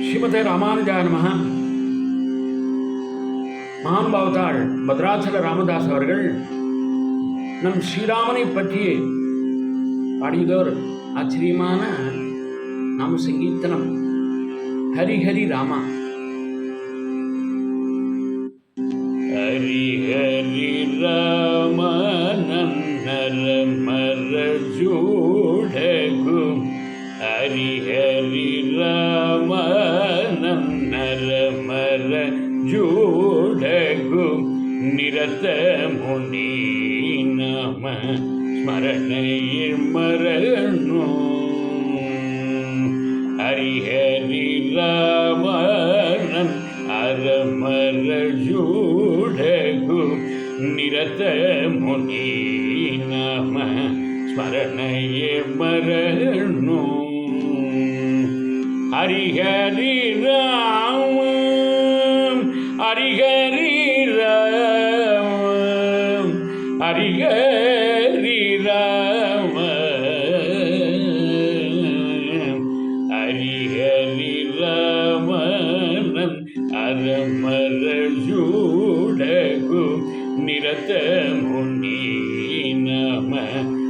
ஸ்ரீமதே ராமானுஜாய நமஹ. மகான்பாவத்தாள் பத்ராச்சல ராமதாஸ் அவர்கள் நம் ஸ்ரீராமனை பற்றி பாடியதோர் ஆச்சரியமான நாம சங்கீர்த்தனம் ஹரி ஹரி ராமா. ஹரி ஹரி ராம நன்னர மர ஜூடகு, ஹரி ஹரி ராம நன்னர மர ஜூடகு, நிரத முனி நாம ஸ்மரணையில் மரணோ. ஹரி ஹரி ராம அரமர ஜூடகு, நிரத முனி நாம ஸ்மரணையே மரணோ. ஹரி ஹரி ராம ஹரி ஹரி ராம ஹரி ஹரி ராம ஹரி ஹரி ராம அரமர ஜூடகு, நிரத முனி நாம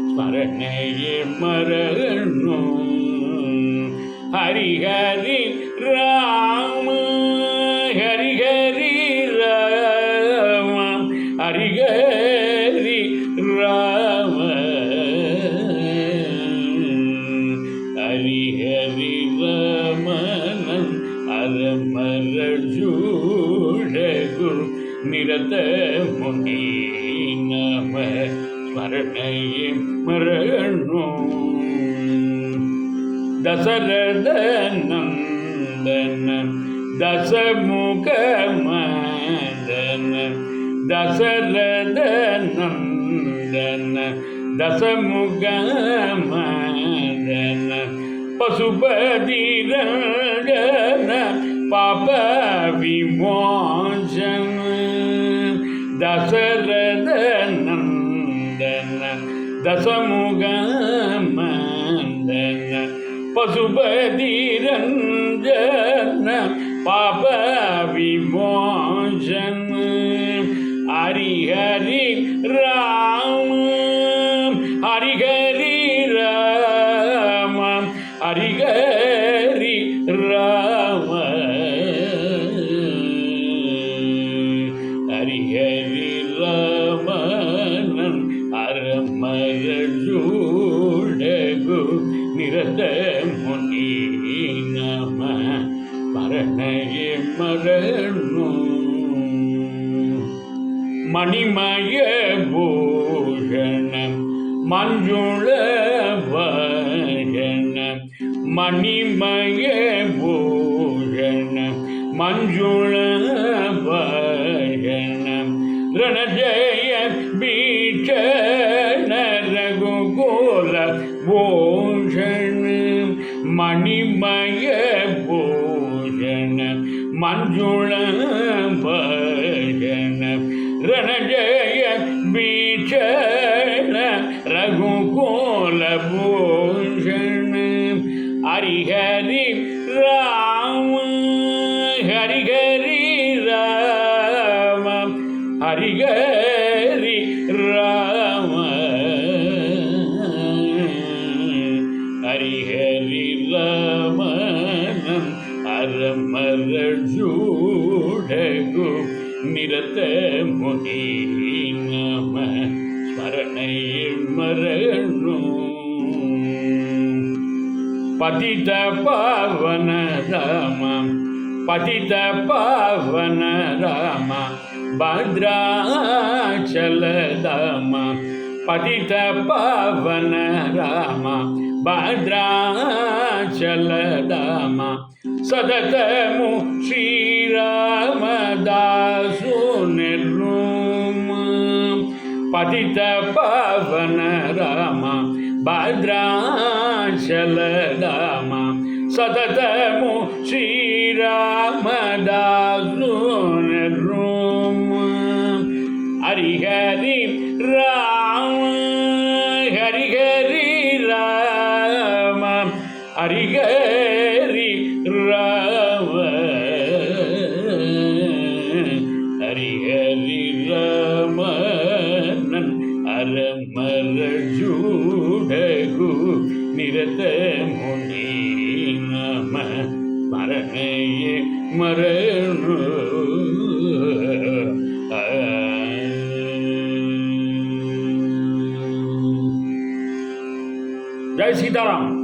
ஸ்மரணையே மரணோ. ஹரி ஹரி ராம ஹரி ஹரி ராம ஹரி ஹரி ராம ஹரி ஹரி ராம அரமர ஜூடகு, நிரத முனி நாம ஸ்மரணையே மரணோ. தசரத நந்தன தசமுக மதன, தசரத நந்தன தசமுக மதன, பசுபதி ரஞ்சன பாப விமோசன, தசரத நந்தன தசமுக மதன, பசுபதி ரஞ்சன பாப விமோசன. ஹரி ஹரி ராம ஹரி ஹரி ராம ஹரி ஹரி ராம ஹரி ஹரி ராம அரமர ஜூடகு, நிரத முனி நாம ஸ்மரணையே மரணோ. மணிமய பூஷண மஞ்சுள வயன, மணிமய பூஷண மஞ்சுள வயன, ரணஜய பீஷண ரகுகுல பூஷண, மணிமய பூஷண மஞ்சுள வயன, ரணஜய பீஷண ரகுகுல பூஷண. ஹரி ஹரி ராம ஹரி ஹரி ராம ஹரி ஹரி ராம ஹரி ஹரி ராம அரமர ஜூடகு, நிரத முனி நாம ஸ்மரணையே மரணோ. பதித பாவன ராம பதித பாவன ராம, பத்ராச்சல தாம பதித பாவன ராம, பத்ராச்சல தாம, சததமு ஸ்ரீராமதாசு நிர்ம. பதித பாவன ராம பத்ராச்சல தாம, சததமு ஸ்ரீராமதாசு நிர்ம. ஹரி ஹரி ராம ஹரி ஹரி ராம ஹரி ஹரி ராம ಮರಮರಜೂಡಗು ನಿರತ ಮುನಿ ನಮ ಮರಣಯೇ ಮರಣು ಜೈ ಸೀತಾರಾಮ್.